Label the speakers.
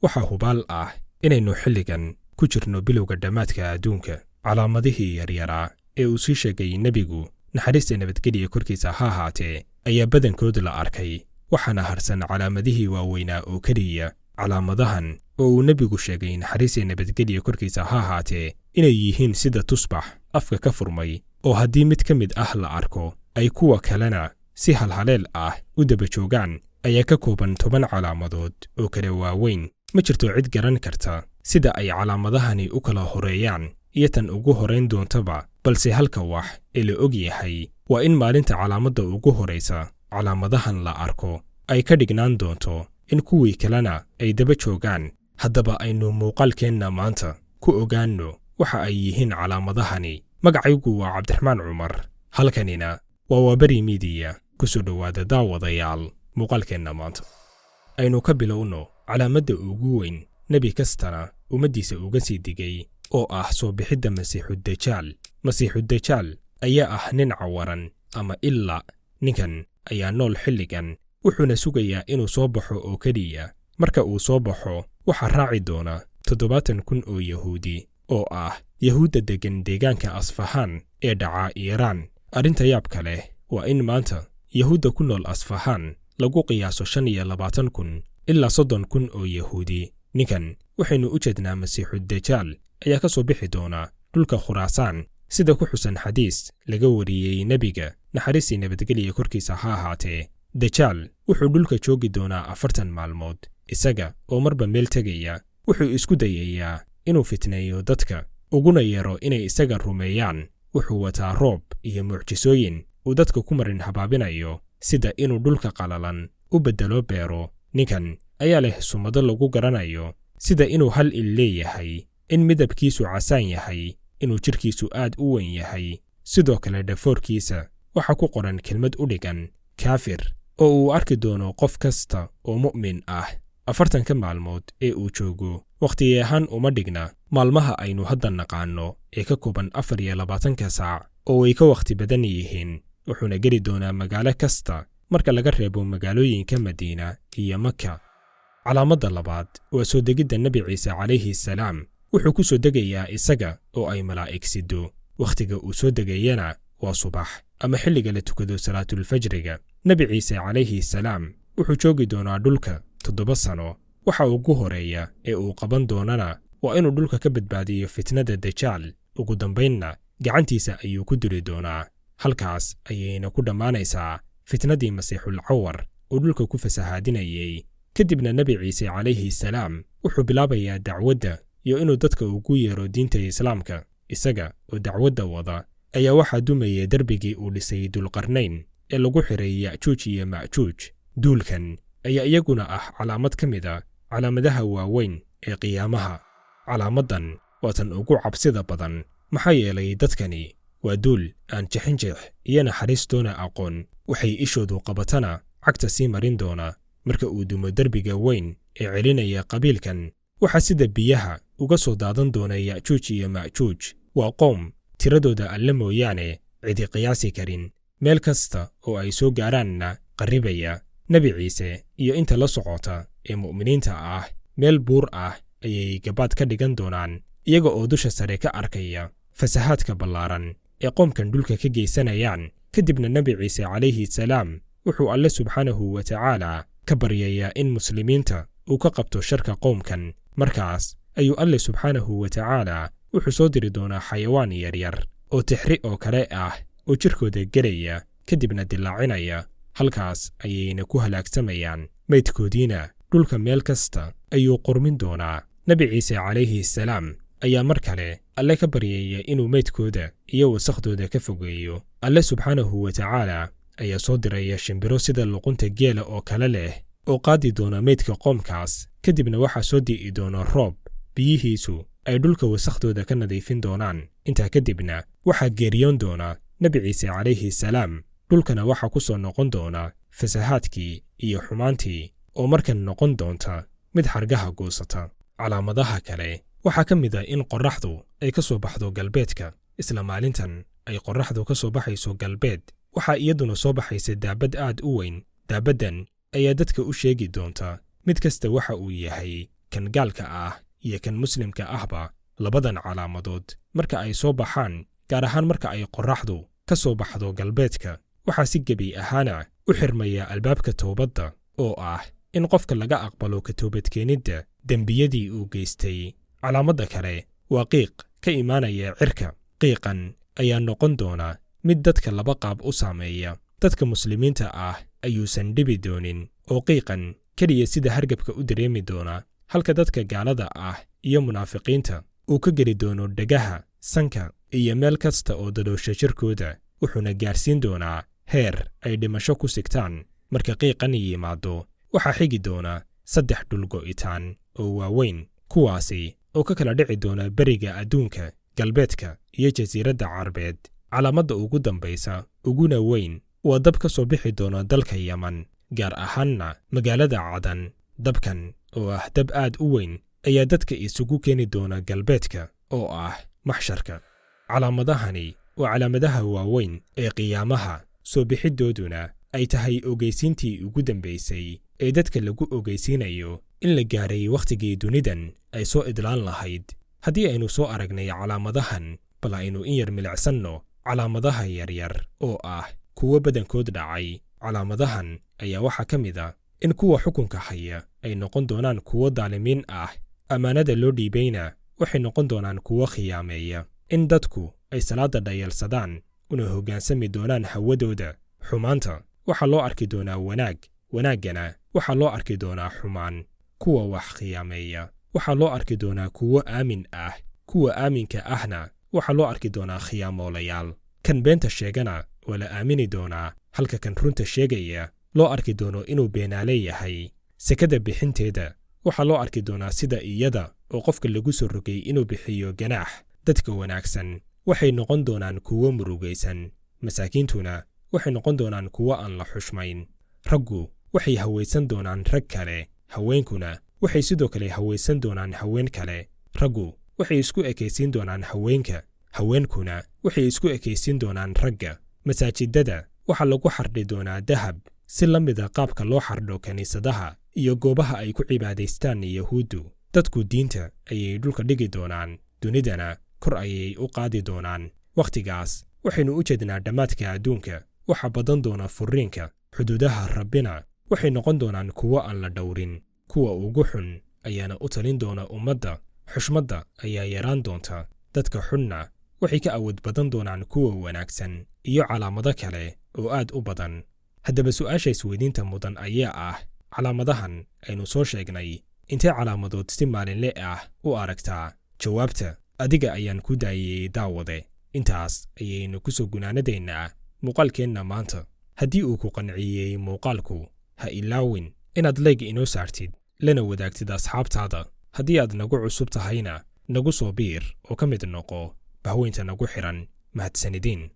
Speaker 1: waxaa hubaal ah inaynu xilligan ku jirno bilowga dhammaadka adduunka. calaamadihii yaryaraa ee uu sii sheegay nebigu naxariista nabadgelya korkiisa ha ahaatee ayaa badankood la arkay, waxaana harsan calaamadihii waaweynaa oo keliya. calaamadahan oo uu nebigu sheegay naxariista nabadgelya korkiisa ha ahaatee inay yihiin sida tusbax afka ka furmay, oo haddii mid ka mid ah la arko ay kuwa kalena si halhaleel ah u daba joogaan, ayaa ka kooban 10 calaamadood oo kala waaweyn. ma jirto cid garan karta sida ay calaamadahani u kala horeeyaan iyo tan ugu horeyn doontaba, balse halka wax ee la og yahay waa in maalinta calaamadda ugu horeysa calaamadahan la arko ay ka dhignaan doonto in kuwii kalena ay daba joogaan. haddaba aynu muuqaalkeenna maanta ku ogaanno waxa ay yihiin calaamadahani. magacaygu waa cabdiraxmaan cumar, halkanina waa Waaberi Media. ku soo dhowaada daawadayaal muuqaalkeenna maanta. aynu ka bilowno calaamadda ugu weyn nebi kastana ummaddiisa uga sii digay, oo ah soo bixidda masiixuddajaal. masiixuddajaal ayaa ah nin cawaran ama illa. ninkan ayaa nool xilligan, wuxuuna sugayaa inuu soo baxo oo keliya. marka uu soo baxo waxaa raaci doona 70,000 oo Yahuudi oo ah Yahuudda degan deegaanka Asfahan ee dhaca Iiraan. arrinta yaabka leh waa in maanta Yahuudda ku nool Asfahan lagu qiyaaso 25,000 ilaa 30,000 oo Yahuudi. ninkan waxaynu u jeednaa masiixuddajaal ayaa ka soo bixi doona dhulka Khuraasaan, sida ku xusan xadiis laga wariyey nebiga naxariistii nabadgelya korkiisa ha ahaatee. dajaal wuxuu dhulka joogi doonaa 40 maalmood, isaga oo marba meel tegaya. wuxuu isku dayayaa inuu fitneeyo dadka, uguna yeero inay isaga rumeeyaan. wuxuu wataa roob iyo mucjisooyin uu dadka ku marin habaabinayo, sida inuu dhulka qalalan u beddelo beero. ninkan ayaa leh sumado lagu garanayo, sida inuu hal il leeyahay, in midabkiisu casaan yahay, inuu jirkiisu aad u weyn yahay. sidoo kale dhafoorkiisa waxaa ku qoran kelmad u dhigan kaafir, oo uu arki doono qof kasta oo mu'min ah. 40 maalmood ee uu joogo wakhti ahaan uma dhigna maalmaha aynu hadda naqaano ee ka kooban 24 saac oo way ka wakhti badan yihiin. wuxuuna geli doonaa magaalo kasta marka laga reebo magaalooyinka Madiina iyo Maka. calaamadda labaad waa soo degidda Nebi Ciise calayhi salaam. wuxuu ku soo degayaa isaga oo ay malaa'ig sido. wakhtiga uu soo degayana waa subax ama xilliga la tukado salaatul fajriga. Nebi Ciise calayhi salaam wuxuu joogi doonaa dhulka 7 sano. waxa ugu horeeya ee uu qaban doonana waa inuu dhulka ka badbaadiyo fitnada dajaal. ugu dambaynna gacantiisa ayuu ku diri doonaa. halkaas ayayna ku dhammaanaysaa fitnadii masiixul cawar oo dhulka ku fasahaadinayay. kadibna Nebi Ciise calayhi salaam wuxuu bilaabayaa dacwadda iyo inuu dadka ugu yeero diinta Islaamka. isaga oo dacwadda wada ayaa waxaa dumaya darbigii uu dhisay Dulqarnayn ee lagu xiray Ya'juuj iyo Ma'juuj. duulkan ayaa iyaguna ah calaamad ka mid ah calaamadaha waaweyn ee qiyaamaha. calaamaddan waa tan ugu cabsida badan, maxaa yeelay dadkani waa duul aan jixinjix iyo naxariistoona aqoon. waxay ishoodu qabatana cagta sii marin doona. marka uu dumo derbiga weyn ee celinaya qabiilkan, waxaa sida biyaha uga soo daadan doona Ya'juuj iyo Ma'juuj. waa qoom tiradooda alle mooyaane cidi qiyaasi karin. meel kasta oo ay soo gaaraanna qarribaya. Nebi Ciise iyo inta la socota ee mu'miniinta ah meel buur ah ayay gabaad ka dhigan doonaan, iyaga oo dusha sare ka arkaya fasahaadka ballaaran ee qoomkan dhulka ka geysanayaan. kadibna Nebi Ciise calayhi salaam wuxuu alle subxaanahu wa tacaala ka baryayaa in muslimiinta uu ka qabto sharka qoomkan. markaas ayuu alle subxaanahu wa tacaala wuxuu soo diri doonaa xayawaan yaryar oo tixri oo kale ah oo jirkooda gelaya, kadibna dilaacinaya. halkaas ayayna ku halaagsamayaan. maydkoodiina dhulka meel kasta ayuu qurmin doonaa. Nebi Ciise calayhi salaam ayaa mar kale alle ka baryaya inuu maydkooda iyo wasakhdooda ka fogeeyo. alle subxaanahu wa tacaala ayaa soo diraya shimbiro sida luqunta geela oo kale leh oo qaadi doona maydka qoomkaas. kadibna waxaa soo di'i doona roob, biyihiisu ay dhulka wasakhdooda ka nadiifin doonaan. intaa kadibna waxaa geeriyoon doona Nebi Ciise calayhi salaam. dhulkana waxaa ku soo noqon doona fasahaadkii iyo xumaantii oo markan noqon doonta mid xargaha goosata. calaamadaha kale waxaa ka mid ah in qorraxdu ay ka soo baxdo galbeedka. isla maalintan ay qorraxdu ka soo baxayso galbeed, waxaa iyaduna soo baxaysa daabad aad u weyn. daabaddan ayaa dadka u sheegi doonta mid kasta waxa uu yahay kan gaalka ah iyo kan muslimka ahba labadan calaamadood marka ay soo baxaan, gaar ahaan marka ay qorraxdu ka soo baxdo galbeedka, waxaa si gebi ahaana u xirmaya albaabka toobadda oo ah in qofka laga aqbalo ka toobadkeenidda dembiyadii uu geystay. Calaamadda kale waa qiiq ka imaanaya cirka. qiiqan ayaa noqon doona mid dadka laba qaab u saameeya. dadka muslimiinta ah ayuusan dhibi doonin oo qiiqan keliya sida hargabka u dareemi doona, halka dadka gaalada ah iyo munaafiqiinta uu ka geli doono dhegaha, sanka iyo meel kasta oo daloosha jirkooda, wuxuuna gaarsiin doonaa heer ay dhimasho ku sigtaan. marka qiiqan yimaado, waxaa xigi doona 3 dhulgo'itaan oo waaweyn, kuwaasi oo ka kala dhici doona beriga adduunka, galbeedka iyo jasiiradda Carbeed. calaamadda ugu dambaysa uguna weyn waa dab ka soo bixi doona dalka Yaman, gaar ahaanna magaalada Cadan. dabkan oo ah dab aad u weyn ayaa dadka isugu keeni doona galbeedka oo ah maxsharka. calaamadahani waa calaamadaha waaweyn ee qiyaamaha, soo bixidooduna ay tahay ogeysiintii ugu dambaysay ee dadka lagu ogeysiinayo in la gaaray wakhtigii dunidan ay soo idlaan lahayd. haddii aynu soo aragnay calaamadahan, bal aynu in yar milicsanno calaamadaha yaryar oo ah kuwo badankood dhacay. calaamadahan ayaa waxaa ka mid ah in kuwa xukunka haya ay noqon doonaan kuwo daalimiin ah, ammaanada loo dhiibayna waxay noqon doonaan kuwo khiyaameeya, in dadku ay salaada dhayalsadaan una hoggaansami doonaan hawadooda. xumaanta waxaa loo arki doonaa wanaag, wanaaggana waxaa loo arki doonaa xumaan. kuwa wax khiyaameeya waxaa loo arki doonaa kuwo aamin ah, kuwa aaminka ahna waxaa loo arki doonaa khiyaamoolayaal. kan beenta sheegana waa la aamini doonaa, halka kan runta sheegaya loo arki doono inuu beenaale yahay. sekada bixinteeda waxaa loo arki doonaa sida iyada oo qofka lagu soo rogay inuu bixiyo ganaax. dadka wanaagsan waxay noqon doonaan kuwo murugaysan, masaakiintuna waxay noqon doonaan kuwo aan la xushmayn. raggu waxay hawaysan doonaan rag kale, haweenkuna waxay sidoo kale hawaysan doonaan haween kale. raggu waxay isku ekaysiin doonaan haweenka, haweenkuna waxay isku ekaysiin doonaan ragga. masaajidada waxaa lagu xardhi doonaa dahab, si la mida qaabka loo xardho kiniisadaha iyo goobaha ay ku cibaadaystaan Yahuuddu. dadku diinta ayay dhulka dhigi doonaan, dunidana kor ayay u qaadi doonaan. wakhtigaas waxaynu u jeednaa dhammaadka adduunka. waxaa badan doona furiinka, xuduudaha Rabbina waxay noqon doonaan kuwo aan la dhowrin. kuwa ugu xun ayaana u talin doona ummadda. xushmadda ayaa yaraan doonta, dadka xunna waxay ka awood badan doonaan kuwa wanaagsan, iyo calaamado kale oo aad u badan. haddaba su'aasha isweydiinta mudan ayaa ah, calaamadahan aynu soo sheegnay intee calaamadood si maalinle ah u aragtaa? jawaabta adiga ayaan ku daayay daawade. intaas ayaynu ku soo gunaanadaynaa muuqaalkeenna maanta. haddii uu ku qanciyey muuqaalku, ha ilaawin inaad like inoo saartid, lana wadaagtid asxaabtaada. haddii aad nagu cusub tahayna nagu soo biir oo ka mid noqo bahweynta nagu xiran. mahadsanidin.